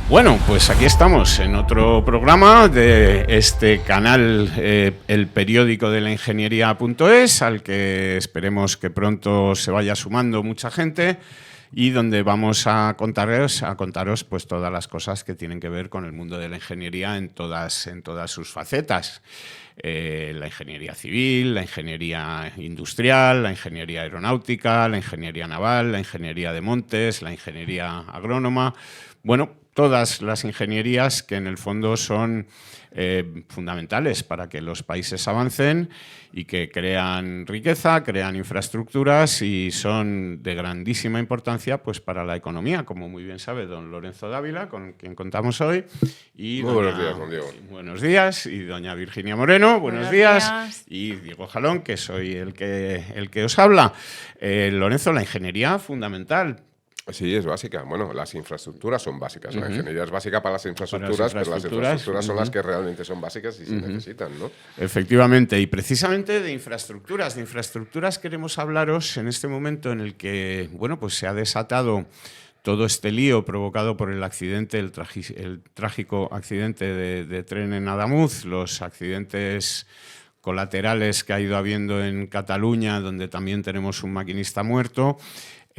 Bueno, pues aquí estamos en otro programa de este canal, el periódico de la ingeniería.es, al que esperemos que pronto se vaya sumando mucha gente y donde vamos a contaros pues todas las cosas que tienen que ver con el mundo de la ingeniería en todas sus facetas. La ingeniería civil, la ingeniería industrial, la ingeniería aeronáutica, la ingeniería naval, la ingeniería de montes, la ingeniería agrónoma. Bueno, todas las ingenierías que en el fondo son fundamentales para que los países avancen y que crean riqueza, crean infraestructuras y son de grandísima importancia pues, para la economía, como muy bien sabe don Lorenzo Dávila, con quien contamos hoy. Y muy buenos días, don Diego. Buenos días. Y doña Virginia Moreno, buenos días. Y Diego Jalón, que soy el que os habla. Lorenzo, la ingeniería fundamental. Sí, es básica. Bueno, las infraestructuras son básicas. La ingeniería es básica para las infraestructuras, pero las infraestructuras son las que realmente son básicas y se necesitan, ¿no? Efectivamente, y precisamente de infraestructuras queremos hablaros en este momento en el que, bueno, pues se ha desatado todo este lío provocado por el accidente, el trágico accidente de tren en Adamuz, los accidentes colaterales que ha ido habiendo en Cataluña, donde también tenemos un maquinista muerto.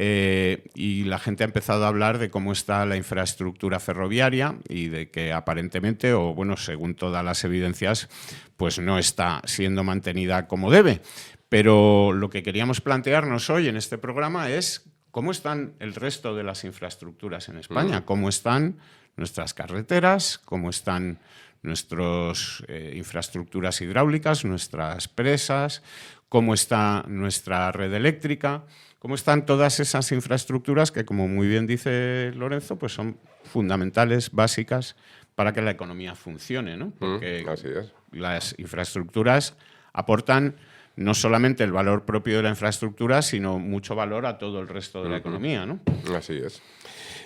Y la gente ha empezado a hablar de cómo está la infraestructura ferroviaria y de que aparentemente, o bueno, según todas las evidencias, pues no está siendo mantenida como debe. Pero lo que queríamos plantearnos hoy en este programa es cómo están el resto de las infraestructuras en España, cómo están nuestras carreteras, cómo están nuestras infraestructuras hidráulicas, nuestras presas, cómo está nuestra red eléctrica. ¿Cómo están todas esas infraestructuras que, como muy bien dice Lorenzo, pues son fundamentales, básicas, para que la economía funcione, ¿no? Porque así es. Las infraestructuras aportan no solamente el valor propio de la infraestructura, sino mucho valor a todo el resto de la economía, ¿no? Así es.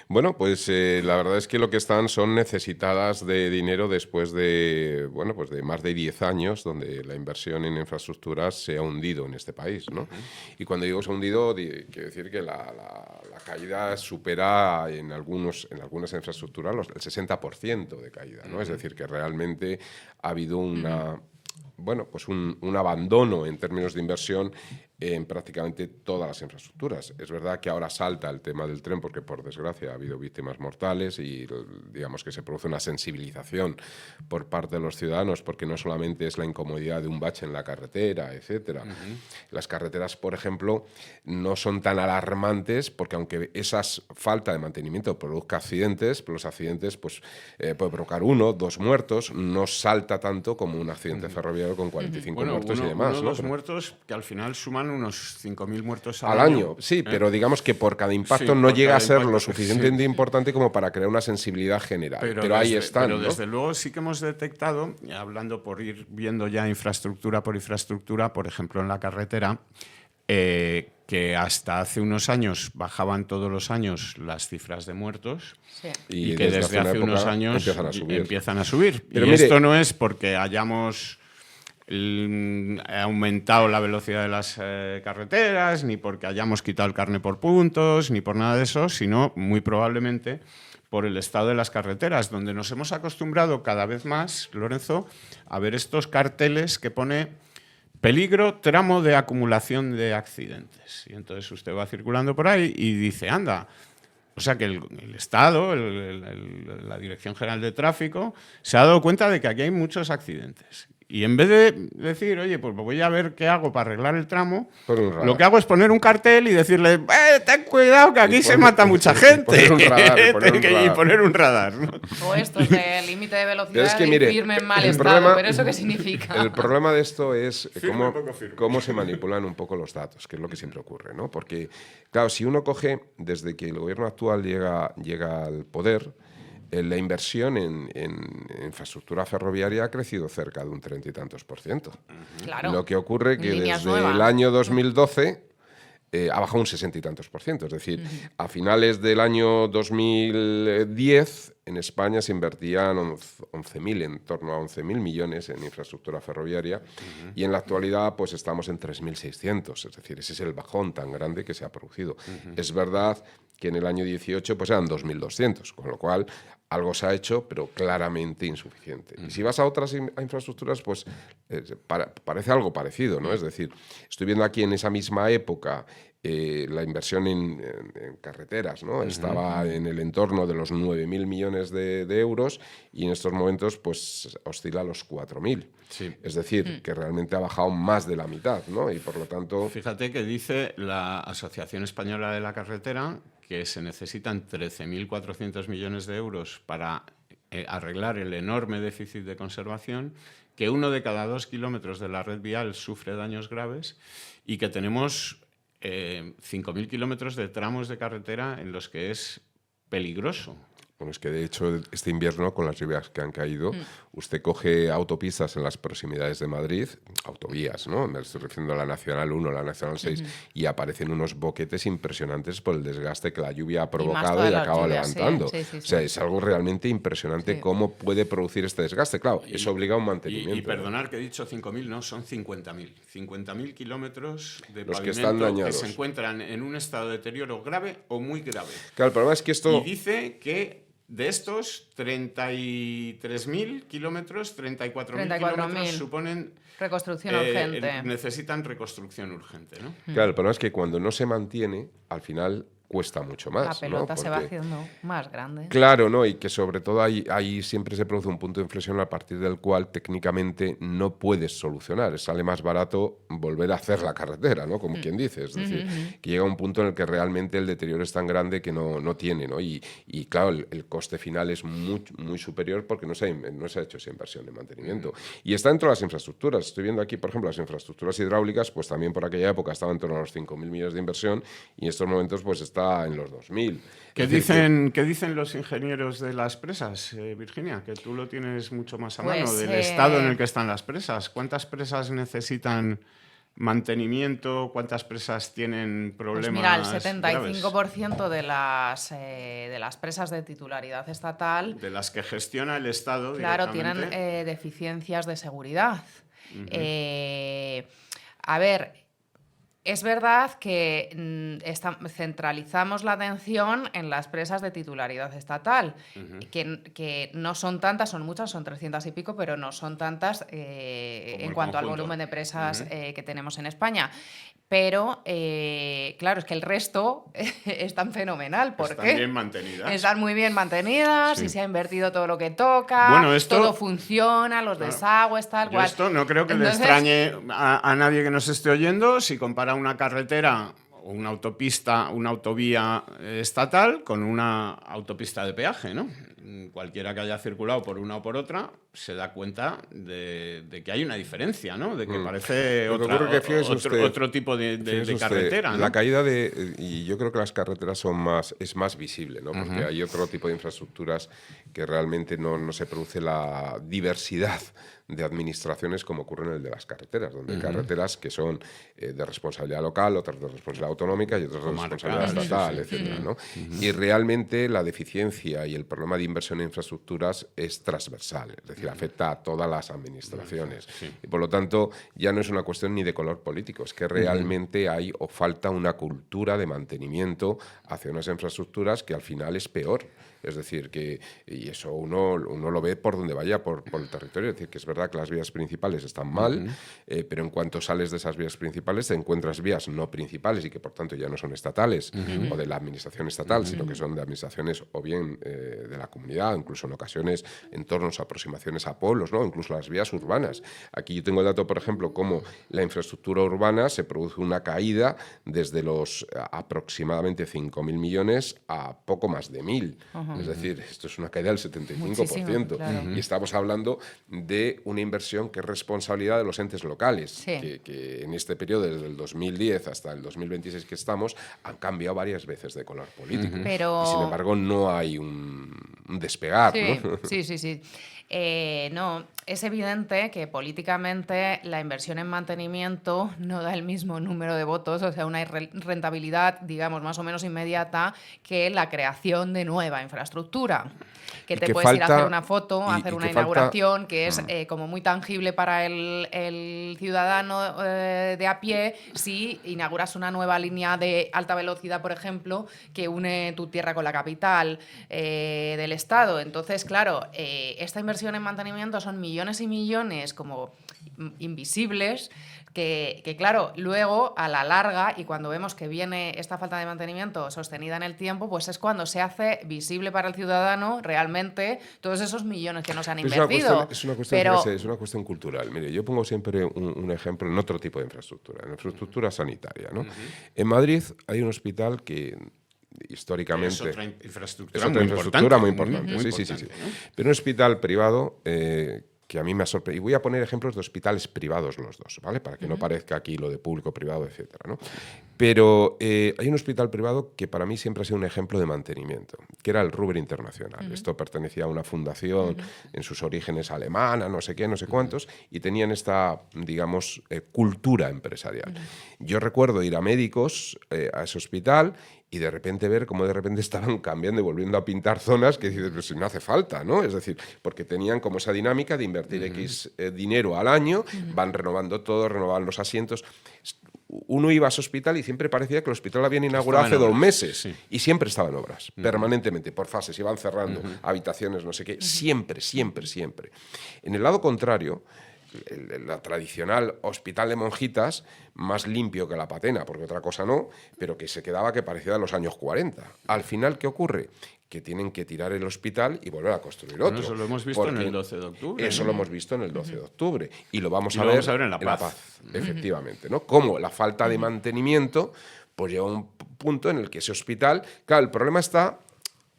Bueno, pues la verdad es que lo que están son necesitadas de dinero después de, bueno, pues de más de 10 años donde la inversión en infraestructuras se ha hundido en este país, ¿no? Y cuando digo se ha hundido, quiero decir que la caída supera en algunas infraestructuras el 60% de caída, ¿no? Es decir, que realmente ha habido bueno, pues un abandono en términos de inversión en prácticamente todas las infraestructuras. Es verdad que ahora salta el tema del tren porque, por desgracia, ha habido víctimas mortales y digamos que se produce una sensibilización por parte de los ciudadanos porque no solamente es la incomodidad de un bache en la carretera, etcétera. Las carreteras, por ejemplo, no son tan alarmantes porque aunque esa falta de mantenimiento produzca accidentes, pero los accidentes pues, puede provocar 1, 2 muertos, no salta tanto como un accidente ferroviario con 45 muertos y demás. Dos muertos que al final suman unos 5.000 muertos al año. Sí, pero digamos que por cada impacto no llega a ser lo suficientemente importante como para crear una sensibilidad general. Pero ahí están. Pero desde luego sí que hemos detectado, hablando por ir viendo ya infraestructura por infraestructura, por ejemplo en la carretera, que hasta hace unos años bajaban todos los años las cifras de muertos y que desde hace unos años empiezan a subir. Pero mire, esto no es porque hayamos aumentado la velocidad de las carreteras, ni porque hayamos quitado el carné por puntos, ni por nada de eso, sino muy probablemente por el estado de las carreteras, donde nos hemos acostumbrado cada vez más, Lorenzo, a ver estos carteles que pone peligro, tramo de acumulación de accidentes. Y entonces usted va circulando por ahí y dice, anda, o sea que el Estado, la Dirección General de Tráfico, se ha dado cuenta de que aquí hay muchos accidentes. Y en vez de decir, oye, pues voy a ver qué hago para arreglar el tramo, lo que hago es poner un cartel y decirle, ten cuidado que aquí se mata mucha gente. Y poner un radar. ¿No? O estos de límite de velocidad es que, mire, firme en mal estado. ¿Pero eso qué significa? El problema de esto es cómo se manipulan un poco los datos, que es lo que siempre ocurre, ¿no? Porque, claro, si uno coge, desde que el gobierno actual llega al poder, la inversión en infraestructura ferroviaria ha crecido cerca de un 30 y tantos %. Claro. Lo que ocurre que desde el año 2012 ha bajado un 60 y tantos %. Es decir, a finales del año 2010 en España se invertían en torno a 11.000 millones en infraestructura ferroviaria y en la actualidad pues estamos en 3.600. Es decir, ese es el bajón tan grande que se ha producido. Es verdad que en el año 18 pues eran 2.200, con lo cual algo se ha hecho, pero claramente insuficiente. Y si vas a otras infraestructuras, pues parece algo parecido, ¿no? Es decir, estoy viendo aquí en esa misma época la inversión en carreteras, ¿no? Estaba en el entorno de los 9.000 millones de euros y en estos momentos pues oscila a los 4.000. Sí. Es decir, que realmente ha bajado más de la mitad, ¿no? Y por lo tanto... Fíjate que dice la Asociación Española de la Carretera que se necesitan 13.400 millones de euros para arreglar el enorme déficit de conservación, que 1 de cada 2 kilómetros de la red vial sufre daños graves y que tenemos 5.000 kilómetros de tramos de carretera en los que es peligroso. Bueno, es que de hecho este invierno, con las lluvias que han caído, usted coge autopistas en las proximidades de Madrid, autovías, ¿no? Me estoy refiriendo a la Nacional 1, la Nacional 6, y aparecen unos boquetes impresionantes por el desgaste que la lluvia ha provocado y acaba levantando. O sea, es algo realmente impresionante cómo puede producir este desgaste. Claro, eso obliga a un mantenimiento. Y perdonar que he dicho 5.000, no, son 50.000. 50.000 kilómetros de los pavimento que están dañados, que se encuentran en un estado de deterioro grave o muy grave. Claro, el problema es que esto... Y dice que de estos 33.000 kilómetros, 34.000 kilómetros suponen... Reconstrucción urgente. Necesitan reconstrucción urgente, ¿no? Claro, el problema es que cuando no se mantiene, al final cuesta mucho más. La pelota, ¿no? se va haciendo más grande. Claro, ¿no? Y que sobre todo ahí siempre se produce un punto de inflexión a partir del cual técnicamente no puedes solucionar. Sale más barato volver a hacer la carretera, ¿no? Como quien dice. Es decir, que llega un punto en el que realmente el deterioro es tan grande que no tiene, ¿no? Y claro, el coste final es muy superior porque no se ha hecho esa inversión de mantenimiento. Y está dentro de las infraestructuras. Estoy viendo aquí, por ejemplo, las infraestructuras hidráulicas, pues también por aquella época estaban en torno a los 5.000 millones de inversión y en estos momentos pues está en los 2.000. ¿Qué dicen los ingenieros de las presas, Virginia? Que tú lo tienes mucho más a mano, del estado en el que están las presas. ¿Cuántas presas necesitan mantenimiento? ¿Cuántas presas tienen problemas? Pues mira, el 75% de las presas de titularidad estatal... De las que gestiona el Estado claro, directamente. Tienen deficiencias de seguridad. A ver... Es verdad que centralizamos la atención en las presas de titularidad estatal, que no son tantas, son muchas, son 300 y pico, pero no son tantas en cuanto al volumen de presas que tenemos en España. Pero, claro, es que el resto están fenomenal. ¿Por qué? Están bien mantenidas. Están muy bien mantenidas y se ha invertido todo lo que toca, bueno, todo funcción, los desagües, tal cual. Esto no creo que le extrañe a nadie que nos esté oyendo si compara una carretera o una autopista, una autovía estatal con una autopista de peaje, ¿no? Cualquiera que haya circulado por una o por otra se da cuenta de que hay una diferencia, ¿no? De que parece otro tipo de carretera, ¿no? La caída y yo creo que las carreteras es más visible, ¿no? Porque hay otro tipo de infraestructuras que realmente no se produce la diversidad de administraciones como ocurre en el de las carreteras, donde hay carreteras que son de responsabilidad local, otras de responsabilidad autonómica y otras de responsabilidad estatal, etcétera, ¿no? Y realmente la deficiencia y el problema de inversión en infraestructuras es transversal, es decir, afecta a todas las administraciones. Y por lo tanto, ya no es una cuestión ni de color político, es que realmente hay o falta una cultura de mantenimiento hacia unas infraestructuras que al final es peor. Es decir, y eso uno lo ve por donde vaya, por el territorio. Es decir, que es verdad que las vías principales están mal, pero en cuanto sales de esas vías principales te encuentras vías no principales y que por tanto ya no son estatales o de la administración estatal, sino que son de administraciones o bien de la comunidad, incluso en ocasiones entornos, aproximaciones a pueblos, ¿no? Incluso las vías urbanas. Aquí yo tengo el dato, por ejemplo, cómo la infraestructura urbana se produce una caída desde los aproximadamente 5.000 millones a poco más de 1.000. Es decir, esto es una caída del 75%. Muchísimo, claro. Y estamos hablando de una inversión que es responsabilidad de los entes locales, que en este periodo, desde el 2010 hasta el 2026 que estamos, han cambiado varias veces de color político. Pero... Y sin embargo, no hay un un despegar, Sí, ¿no? sí. No, es evidente que políticamente la inversión en mantenimiento no da el mismo número de votos, o sea, una rentabilidad, digamos, más o menos inmediata que la creación de nueva infraestructura. Que Y te que puedes ir a hacer falta, una foto, y hacer una que falta, inauguración, que es como muy tangible para el ciudadano de a pie si inauguras una nueva línea de alta velocidad, por ejemplo, que une tu tierra con la capital del estado. Entonces, claro, esta inversión en mantenimiento son millones y millones como invisibles que, claro, luego a la larga y cuando vemos que viene esta falta de mantenimiento sostenida en el tiempo, pues es cuando se hace visible para el ciudadano realmente todos esos millones que nos han invertido. Es una cuestión, Pero fíjese, es una cuestión cultural. Mire, yo pongo siempre un ejemplo en otro tipo de infraestructura, en infraestructura sanitaria, ¿no? En Madrid hay un hospital que históricamente Es otra infraestructura, es otra muy infraestructura muy importante, importante. muy Sí. importante, ¿no? Pero un hospital privado que a mí me ha sorprendido. Y voy a poner ejemplos de hospitales privados los dos, ¿vale? Para que no parezca aquí lo de público-privado, etcétera, ¿no? Pero hay un hospital privado que para mí siempre ha sido un ejemplo de mantenimiento, que era el Ruber Internacional. Esto pertenecía a una fundación en sus orígenes alemana, no sé qué, no sé cuántos, y tenían esta, digamos, cultura empresarial. Yo recuerdo ir a médicos a ese hospital y de repente ver cómo de repente estaban cambiando y volviendo a pintar zonas que dices, pues si no hace falta, ¿no? Es decir, porque tenían como esa dinámica de invertir X dinero al año, van renovando todo, renovaban los asientos. Uno iba a ese hospital y siempre parecía que el hospital lo habían inaugurado hace 2 meses, sí. Y siempre estaba en obras, permanentemente, por fases, iban cerrando habitaciones, no sé qué, siempre. En el lado contrario, la tradicional hospital de monjitas, más limpio que la patena, porque otra cosa no, pero que se quedaba que parecía de los años 40. Al final, ¿qué ocurre? Que tienen que tirar el hospital y volver a construir otro. Eso lo hemos visto en el 12 de octubre. Eso ¿no? lo hemos visto en el 12 de octubre. Y lo vamos a ver en La Paz. Efectivamente, ¿no? Como la falta de mantenimiento pues llega a un punto en el que ese hospital... Claro, el problema está...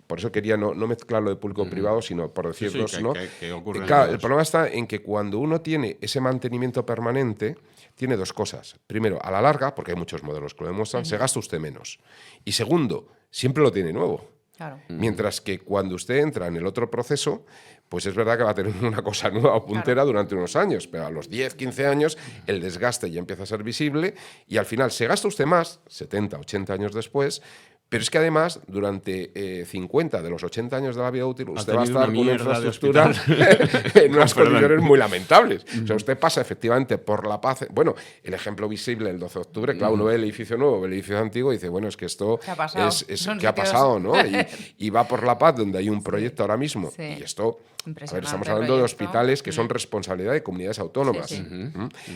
Por eso quería no mezclarlo de público-privado, sino por decirlo, sí, ¿no? Que ocurre claro, el problema está en que cuando uno tiene ese mantenimiento permanente, tiene 2 cosas. Primero, a la larga, porque hay muchos modelos que lo demuestran, se gasta usted menos. Y segundo, siempre lo tiene nuevo. Claro. Mientras que cuando usted entra en el otro proceso, pues es verdad que va a tener una cosa nueva o puntera durante unos años, pero a los 10, 15 años el desgaste ya empieza a ser visible y al final se gasta usted más, 70, 80 años después. Pero es que además, durante 50 de los 80 años de la vida útil, usted va a estar con una infraestructura en unas condiciones muy lamentables. O sea, usted pasa efectivamente por La Paz. Bueno, el ejemplo visible el 12 de octubre, claro, uno ve el edificio nuevo, ve el edificio antiguo y dice, bueno, es que esto ¿qué ha pasado? ¿No? Y va por La Paz, donde hay un proyecto ahora mismo. Sí. Y esto... A ver, estamos hablando de hospitales que son responsabilidad de comunidades autónomas. Sí.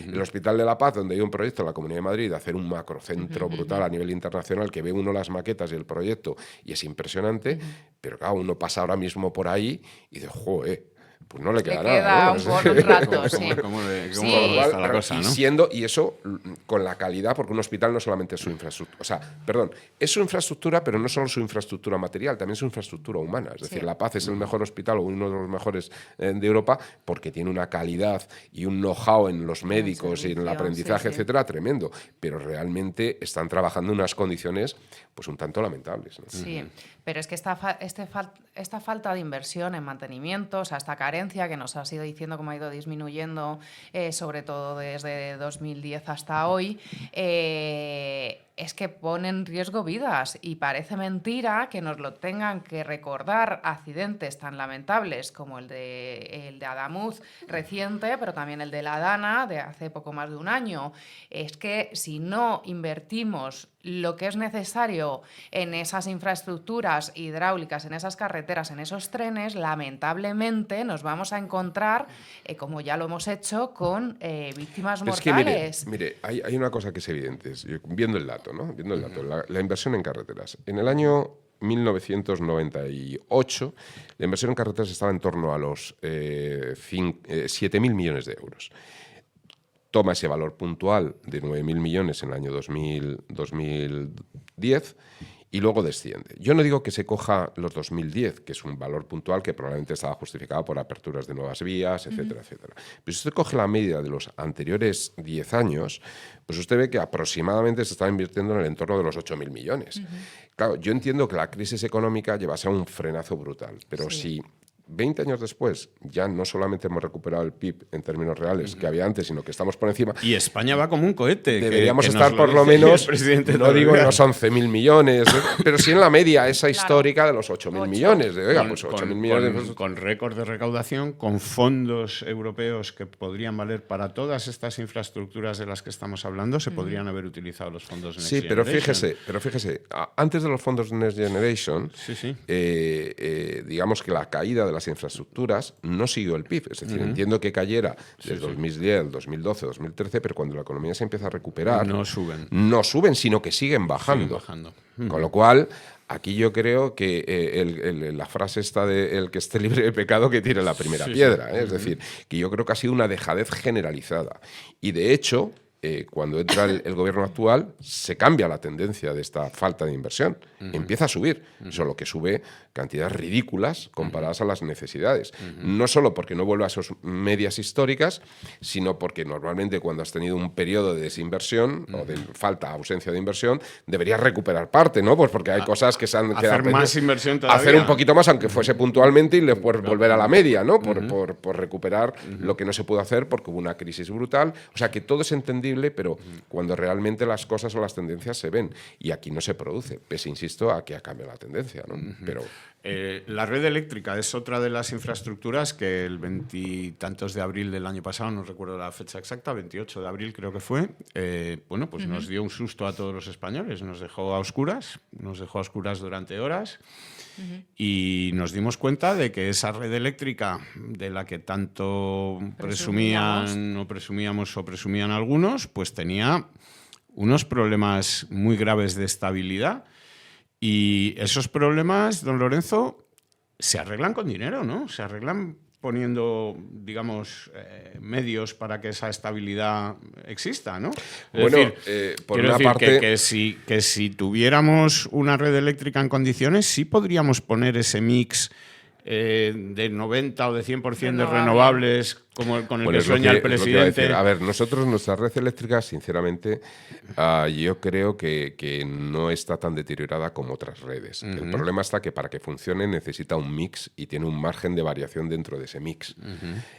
El Hospital de La Paz, donde hay un proyecto en la Comunidad de Madrid de hacer un macrocentro brutal a nivel internacional, que ve uno las maquetas y el proyecto y es impresionante, pero claro, uno pasa ahora mismo por ahí y dice, joder, pues no le queda nada, ¿no? Un rato, sí. ¿Cómo está la cosa, ¿no? Y eso con la calidad, porque un hospital no solamente es su infraestructura, o sea, perdón, es su infraestructura, pero no solo su infraestructura material, también su infraestructura humana. Es decir, La Paz es el mejor hospital o uno de los mejores de Europa porque tiene una calidad y un know-how en los médicos y en el aprendizaje, etcétera, tremendo. Pero realmente están trabajando en unas condiciones pues un tanto lamentables, ¿no? Sí, pero es que esta falta de inversión en mantenimiento, o sea, esta carencia que nos has ido diciendo cómo ha ido disminuyendo, sobre todo desde 2010 hasta hoy, es que pone en riesgo vidas y parece mentira que nos lo tengan que recordar accidentes tan lamentables como el de Adamuz reciente, pero también el de La Dana de hace poco más de un año. Es que si no invertimos lo que es necesario en esas infraestructuras hidráulicas, en esas carreteras, en esos trenes, lamentablemente nos vamos a encontrar, como ya lo hemos hecho, con víctimas mortales. Es que mire, hay una cosa que es evidente, viendo el dato, ¿no? Viendo el dato, la inversión en carreteras. En el año 1998, la inversión en carreteras estaba en torno a los 7.000 millones de euros. Toma ese valor puntual de 9.000 millones en el año 2010 y luego desciende. Yo no digo que se coja los 2010, que es un valor puntual que probablemente estaba justificado por aperturas de nuevas vías, etcétera, etcétera. Pero si usted coge la media de los anteriores 10 años, pues usted ve que aproximadamente se está invirtiendo en el entorno de los 8.000 millones. Claro, yo entiendo que la crisis económica llevase a un frenazo brutal, pero si 20 años después ya no solamente hemos recuperado el PIB en términos reales que había antes, sino que estamos por encima. Y España va como un cohete. Deberíamos que estar por lo menos, no digo en los 11.000 millones, pero sí en la media esa histórica de los 8.000 millones. Oiga, pues 8.000 millones. Con récord de recaudación, con fondos europeos que podrían valer para todas estas infraestructuras de las que estamos hablando, se podrían haber utilizado los fondos Next Generation. Pero fíjese, antes de los fondos Next Generation, digamos que la caída de las infraestructuras no siguió el PIB. Es decir, entiendo que cayera desde 2010, 2012, 2013, pero cuando la economía se empieza a recuperar... No suben. No suben, sino que siguen bajando. Con lo cual, aquí yo creo que la frase está de el que esté libre de pecado que tire la primera piedra. Es decir, que yo creo que ha sido una dejadez generalizada. Y de hecho... cuando entra el gobierno actual, se cambia la tendencia de esta falta de inversión. Empieza a subir, solo que sube cantidades ridículas comparadas a las necesidades. No solo porque no vuelve a sus medias históricas, sino porque normalmente cuando has tenido un periodo de desinversión o de ausencia de inversión, deberías recuperar parte, ¿no? Pues porque hay cosas que se han quedado hacer más inversión todavía. Hacer un poquito más, aunque fuese puntualmente, y después volver a la media, ¿no? Por recuperar lo que no se pudo hacer porque hubo una crisis brutal. O sea, que todo es entendible, pero cuando realmente las cosas o las tendencias se ven. Y aquí no se produce, pese, insisto, a que ha cambiado la tendencia, ¿no? Pero... la red eléctrica es otra de las infraestructuras que el 20 tantos de abril del año pasado, no recuerdo la fecha exacta, 28 de abril creo que fue, pues nos dio un susto a todos los españoles, nos dejó a oscuras durante horas. Y nos dimos cuenta de que esa red eléctrica de la que tanto presumían algunos, pues tenía unos problemas muy graves de estabilidad. Y esos problemas, don Lorenzo, se arreglan con dinero, ¿no? Se arreglan poniendo, digamos, medios para que esa estabilidad exista, ¿no? Bueno, por una parte... que si tuviéramos una red eléctrica en condiciones, sí podríamos poner ese mix de 90 o de 100% de renovables, como con el que sueña el presidente. A ver, nosotros, nuestra red eléctrica, sinceramente, yo creo que no está tan deteriorada como otras redes. El problema está que para que funcione necesita un mix y tiene un margen de variación dentro de ese mix.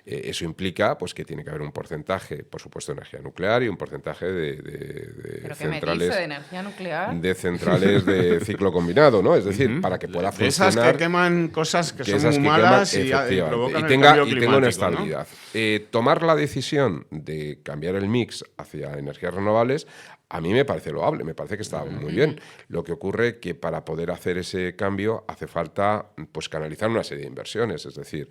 Eso implica pues, que tiene que haber un porcentaje, por supuesto, de energía nuclear y un porcentaje de ¿Pero centrales... qué me dice de energía nuclear? De centrales de ciclo combinado, ¿no? Es decir, para que pueda funcionar... Esas que queman cosas que son muy malas y provocan el cambio climático, tenga una estabilidad. Tomar la decisión de cambiar el mix hacia energías renovables a mí me parece loable, me parece que está muy bien. Lo que ocurre es que para poder hacer ese cambio hace falta pues, canalizar una serie de inversiones, es decir,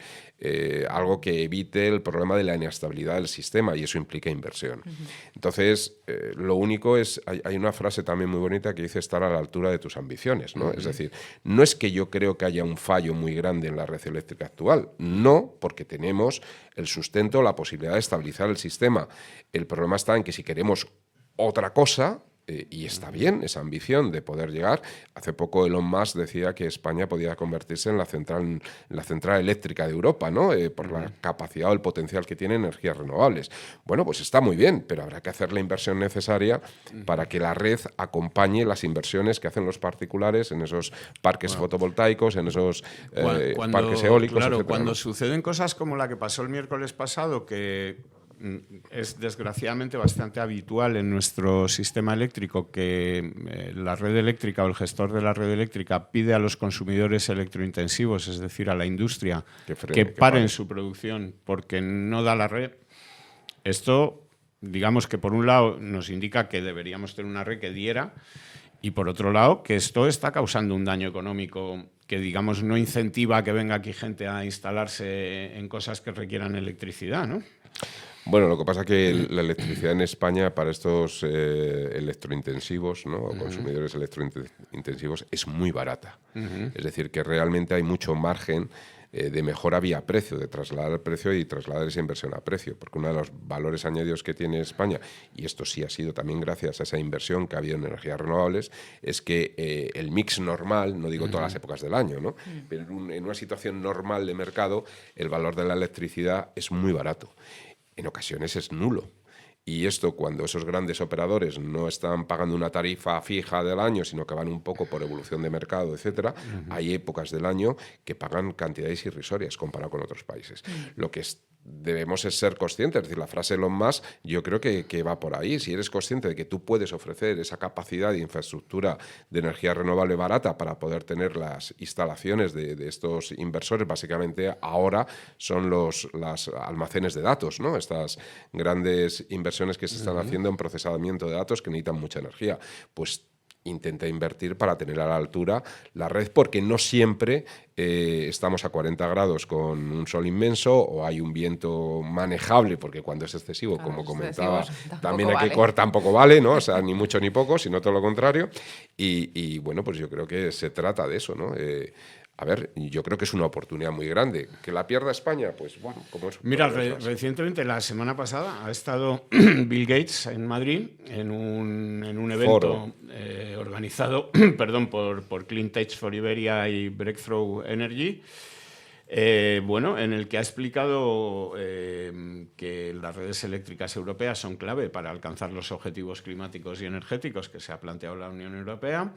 algo que evite el problema de la inestabilidad del sistema y eso implica inversión. Entonces, lo único es, hay una frase también muy bonita que dice estar a la altura de tus ambiciones, ¿no? Es decir, no es que yo creo que haya un fallo muy grande en la red eléctrica actual, no, porque tenemos el sustento, la posibilidad de estabilizar el sistema. El problema está en que si queremos otra cosa, y está bien esa ambición de poder llegar. Hace poco Elon Musk decía que España podía convertirse en la central eléctrica de Europa, ¿no? Por la capacidad o el potencial que tiene energías renovables. Bueno, pues está muy bien, pero habrá que hacer la inversión necesaria para que la red acompañe las inversiones que hacen los particulares en esos parques fotovoltaicos, en esos parques eólicos, claro, etcétera, cuando ¿no? Suceden cosas como la que pasó el miércoles pasado, que es desgraciadamente bastante habitual en nuestro sistema eléctrico que la red eléctrica o el gestor de la red eléctrica pide a los consumidores electrointensivos, es decir, a la industria, que paren su producción porque no da la red. Esto, digamos que por un lado nos indica que deberíamos tener una red que diera y por otro lado que esto está causando un daño económico que, digamos, no incentiva a que venga aquí gente a instalarse en cosas que requieran electricidad, ¿no? Bueno, lo que pasa es que la electricidad en España para estos electrointensivos, ¿no? O consumidores electrointensivos es muy barata. Es decir, que realmente hay mucho margen de mejora vía precio, de trasladar el precio y trasladar esa inversión a precio, porque uno de los valores añadidos que tiene España, y esto sí ha sido también gracias a esa inversión que ha habido en energías renovables, es que el mix normal, no digo todas las épocas del año, ¿no? Pero en una situación normal de mercado, el valor de la electricidad es muy barato. En ocasiones es nulo. Y esto, cuando esos grandes operadores no están pagando una tarifa fija del año, sino que van un poco por evolución de mercado, etcétera, hay épocas del año que pagan cantidades irrisorias comparado con otros países. Lo que debemos es ser conscientes, es decir, la frase de Elon Musk yo creo que va por ahí. Si eres consciente de que tú puedes ofrecer esa capacidad de infraestructura de energía renovable barata para poder tener las instalaciones de estos inversores, básicamente ahora son los almacenes de datos, ¿no? Estas grandes inversiones que se están haciendo en procesamiento de datos que necesitan mucha energía, pues intenta invertir para tener a la altura la red, porque no siempre estamos a 40 grados con un sol inmenso o hay un viento manejable, porque cuando es excesivo, como comentaba, también hay que cortar, tampoco vale, ¿no? O sea, ni mucho ni poco, sino todo lo contrario. Y bueno, pues yo creo que se trata de eso, ¿no? A ver, yo creo que es una oportunidad muy grande. ¿Que la pierda España? Pues bueno, como es... Mira, recientemente, la semana pasada, ha estado Bill Gates en Madrid en un evento organizado por Clean Tech for Iberia y Breakthrough Energy, en el que ha explicado que las redes eléctricas europeas son clave para alcanzar los objetivos climáticos y energéticos que se ha planteado la Unión Europea.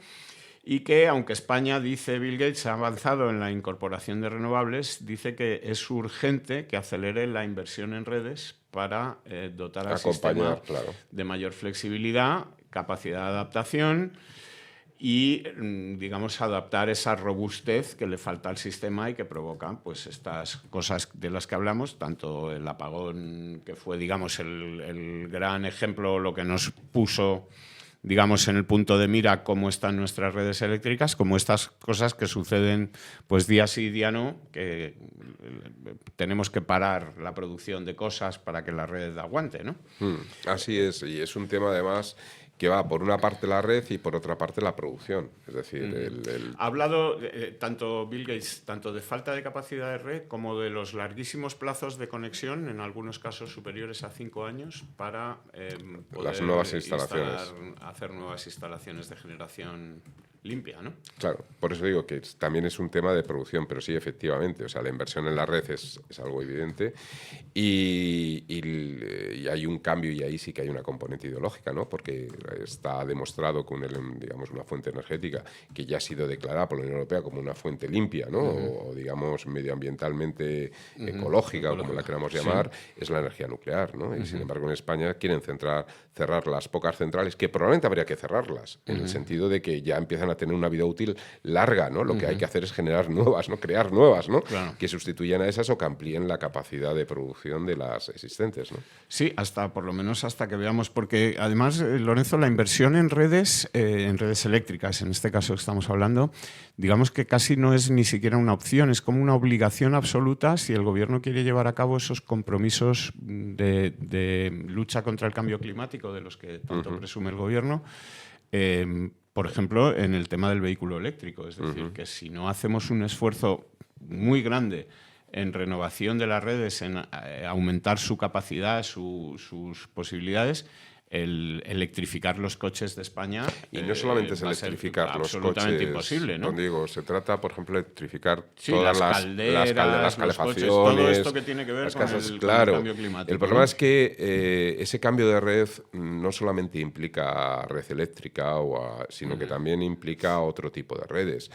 Y que, aunque España, dice Bill Gates, ha avanzado en la incorporación de renovables, dice que es urgente que acelere la inversión en redes para dotar al sistema de mayor flexibilidad, capacidad de adaptación y, digamos, adaptar esa robustez que le falta al sistema y que provocan pues estas cosas de las que hablamos, tanto el apagón, que fue, digamos, el gran ejemplo, lo que nos puso, digamos, en el punto de mira cómo están nuestras redes eléctricas, como estas cosas que suceden pues día sí, día no, que tenemos que parar la producción de cosas para que la red aguante, ¿no? Así es, y es un tema además que va por una parte la red y por otra parte la producción. Es decir, Ha hablado tanto Bill Gates, tanto de falta de capacidad de red como de los larguísimos plazos de conexión, en algunos casos superiores a 5 años, para poder las nuevas instalaciones. Hacer nuevas instalaciones de generación limpia, ¿no? Claro, por eso digo que también es un tema de producción, pero sí, efectivamente, o sea, la inversión en la red es algo evidente y hay un cambio, y ahí sí que hay una componente ideológica, ¿no? Porque está demostrado con digamos, una fuente energética que ya ha sido declarada por la Unión Europea como una fuente limpia, ¿no? O digamos, medioambientalmente ecológica, o como la queramos llamar, es la energía nuclear, ¿no? Y sin embargo, en España quieren cerrar las pocas centrales, que probablemente habría que cerrarlas, en el sentido de que ya empiezan a tener una vida útil larga, ¿no? Lo que hay que hacer es generar nuevas, ¿no? Crear nuevas, ¿no? Claro. Que sustituyan a esas o que amplíen la capacidad de producción de las existentes, ¿no? Sí, por lo menos hasta que veamos, porque además, Lorenzo, la inversión en redes eléctricas, en este caso estamos hablando, digamos que casi no es ni siquiera una opción, es como una obligación absoluta si el gobierno quiere llevar a cabo esos compromisos de lucha contra el cambio climático de los que tanto presume el gobierno. Por ejemplo, en el tema del vehículo eléctrico. Es decir, que si no hacemos un esfuerzo muy grande en renovación de las redes, en aumentar su capacidad, sus posibilidades, el electrificar los coches de España. Y no solamente es electrificar los coches. Absolutamente imposible, ¿no? Digo, se trata, por ejemplo, de electrificar todas las calderas, las coches, calefacciones, todo esto que tiene que ver con el cambio climático. El problema es que ese cambio de red no solamente implica red eléctrica, sino que también implica otro tipo de redes.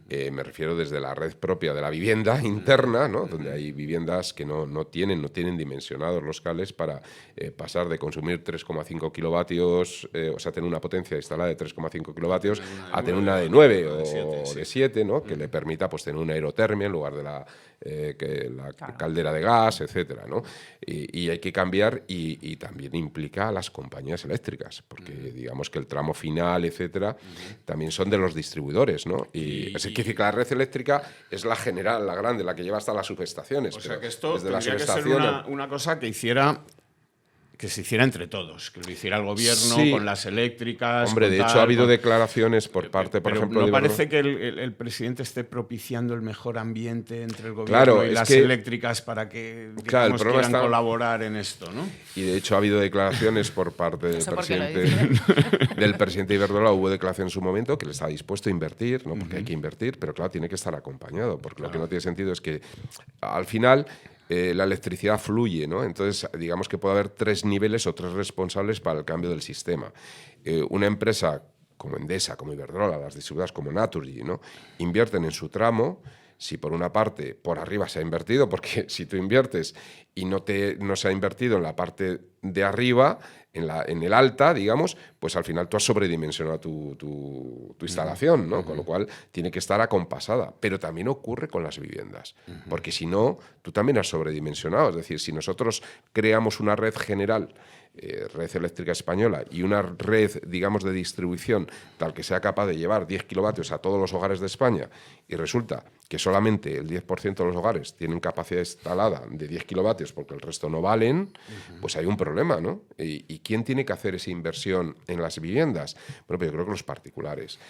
Me refiero desde la red propia de la vivienda interna, ¿no? Donde hay viviendas que no tienen dimensionados los cables para pasar de consumir 3,5 kilovatios, o sea, tener una potencia instalada de 3,5 kilovatios a tener una de 9 o de 7, ¿no? Que le permita pues tener una aerotermia en lugar de la caldera de gas, etcétera, ¿no? Y hay que cambiar, y también implica a las compañías eléctricas, porque digamos que el tramo final, etcétera, también son de los distribuidores, ¿no? Y es decir, que la red eléctrica es la general, la grande, la que lleva hasta las subestaciones. O sea, que esto tendría que ser una cosa que hiciera que se hiciera entre todos, que lo hiciera el gobierno Sí. con las eléctricas. Hombre, con de tal, hecho ha habido con- declaraciones por parte, por pero ejemplo, ¿no de parece que el presidente esté propiciando el mejor ambiente entre el gobierno Claro, y es las que- eléctricas para que Claro, el digamos, problema quieran está- colaborar en esto, ¿no? Y de hecho ha habido declaraciones por parte del sé por qué lo presidente del presidente Iberdrola. Hubo declaración en su momento que él está dispuesto a invertir, ¿no? Porque hay que invertir, pero claro, tiene que estar acompañado, porque lo que no tiene sentido es que al final la electricidad fluye, ¿no? Entonces, digamos que puede haber 3 niveles o 3 responsables para el cambio del sistema. Una empresa como Endesa, como Iberdrola, las distribuidoras como Naturgy, ¿no? Invierten en su tramo. Si por una parte, por arriba se ha invertido, porque si tú inviertes y no se ha invertido en la parte de arriba, en el alta, digamos, pues al final tú has sobredimensionado tu instalación, ¿no? Con lo cual tiene que estar acompasada. Pero también ocurre con las viviendas, porque si no, tú también has sobredimensionado. Es decir, si nosotros creamos una red general, red eléctrica española, y una red, digamos, de distribución tal que sea capaz de llevar 10 kilovatios a todos los hogares de España, y resulta que solamente el 10% de los hogares tienen capacidad instalada de 10 kilovatios porque el resto no valen, pues hay un problema, ¿no? ¿Y quién tiene que hacer esa inversión en las viviendas? Bueno, pues yo creo que los particulares.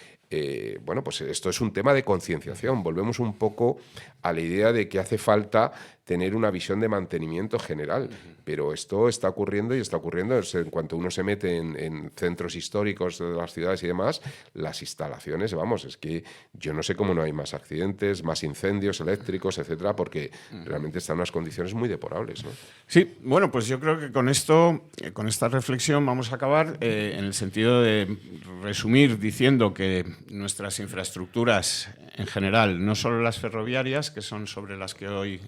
Bueno, pues esto es un tema de concienciación. Volvemos un poco a la idea de que hace falta tener una visión de mantenimiento general, pero esto está ocurriendo y está ocurriendo en cuanto uno se mete en centros históricos de las ciudades y demás, las instalaciones, vamos, es que yo no sé cómo no hay más accidentes, más incendios eléctricos, etcétera, porque realmente están en unas condiciones muy deplorables, ¿no? Sí, bueno, pues yo creo que con esto, con esta reflexión vamos a acabar en el sentido de resumir diciendo que nuestras infraestructuras en general, no solo las ferroviarias, que son sobre las que hoy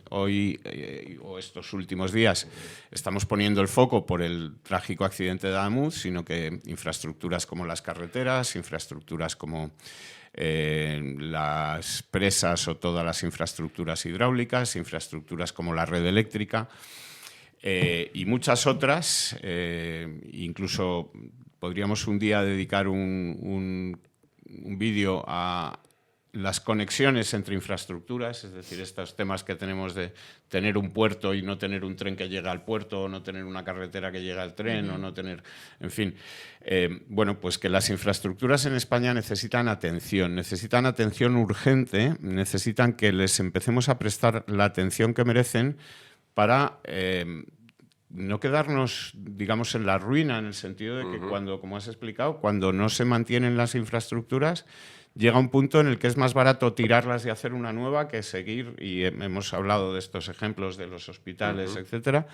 o estos últimos días estamos poniendo el foco por el trágico accidente de Adamuz, sino que infraestructuras como las carreteras, infraestructuras como las presas o todas las infraestructuras hidráulicas, infraestructuras como la red eléctrica y muchas otras, incluso podríamos un día dedicar un vídeo a las conexiones entre infraestructuras, es decir, estos temas que tenemos de tener un puerto y no tener un tren que llega al puerto, o no tener una carretera que llega al tren, o no tener, en fin. Bueno, pues que las infraestructuras en España necesitan atención urgente, necesitan que les empecemos a prestar la atención que merecen para no quedarnos, digamos, en la ruina, en el sentido de que cuando, como has explicado, cuando no se mantienen las infraestructuras, llega un punto en el que es más barato tirarlas y hacer una nueva que seguir, y hemos hablado de estos ejemplos de los hospitales, etcétera,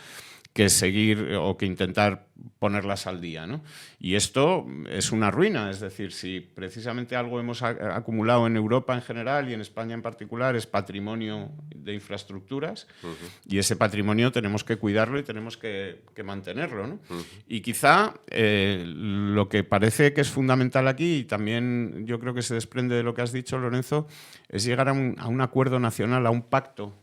que seguir o que intentar ponerlas al día, ¿no? Y esto es una ruina, es decir, si precisamente algo hemos acumulado en Europa en general y en España en particular es patrimonio de infraestructuras, y ese patrimonio tenemos que cuidarlo y tenemos que mantenerlo, ¿no? Y quizá lo que parece que es fundamental aquí, y también yo creo que se desprende de lo que has dicho, Lorenzo, es llegar a un acuerdo nacional, a un pacto,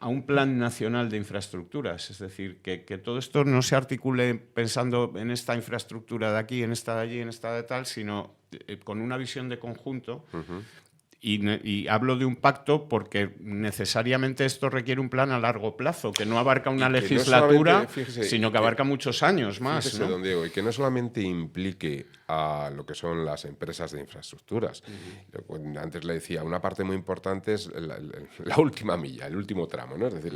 a un plan nacional de infraestructuras. Es decir, que todo esto no se articule pensando en esta infraestructura de aquí, en esta de allí, en esta de tal, sino con una visión de conjunto. Y hablo de un pacto porque necesariamente esto requiere un plan a largo plazo, que no abarca una legislatura, sino que abarca muchos años más. Fíjese, ¿no? don Diego, y que no solamente implique a lo que son las empresas de infraestructuras. Antes le decía, una parte muy importante es la última milla, el último tramo, ¿no? Es decir,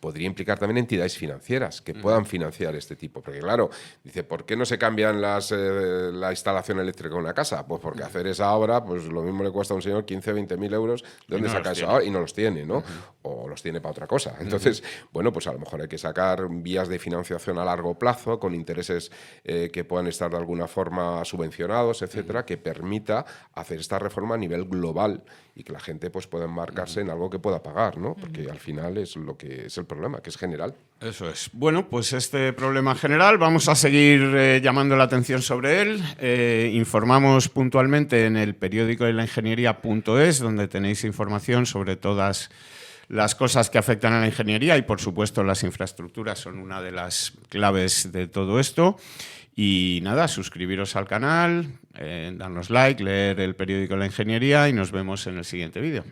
podría implicar también entidades financieras que puedan financiar este tipo. Porque claro, dice, ¿por qué no se cambian la instalación eléctrica de una casa? Pues porque hacer esa obra, pues lo mismo le cuesta a un señor 15 o 20 mil euros. ¿De dónde saca eso ahora? Y no los tiene, ¿no? O los tiene para otra cosa. Entonces, bueno, pues a lo mejor hay que sacar vías de financiación a largo plazo con intereses que puedan estar de alguna forma subvencionados, etcétera, que permita hacer esta reforma a nivel global y que la gente pues pueda embarcarse en algo que pueda pagar, ¿no? Porque al final es lo que es el problema, que es general. Eso es. Bueno, pues este problema general vamos a seguir llamando la atención sobre él. Informamos puntualmente en el periódico de la ingeniería.es, donde tenéis información sobre todas las cosas que afectan a la ingeniería y, por supuesto, las infraestructuras son una de las claves de todo esto. Y nada, suscribiros al canal, darnos like, leer el periódico de la ingeniería y nos vemos en el siguiente vídeo.